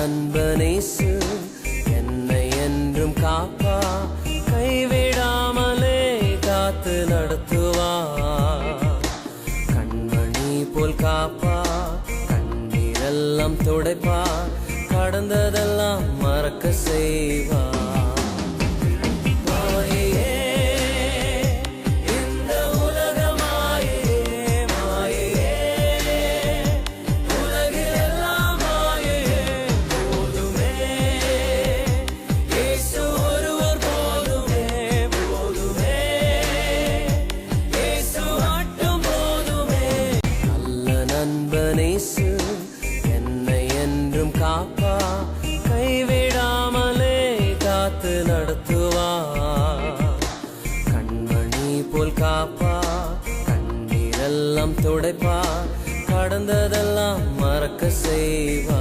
நண்பனேசு என்னை என்றும் காப்பா, கைவிடாமலே காத்து நடத்துவா. கண்மணி போல் காப்பா, கண்ணீரெல்லாம் துடைப்பா, கடந்ததெல்லாம் மறக்க செய்வா. நண்பனேசு என்னை என்றும் காப்பா, கைவிடாமலே காத்து நடத்துவா. கண்மணி போல் காப்பா, கண்ணீரெல்லாம் துடைப்பா, கடந்ததெல்லாம் மறக்க செய்வா.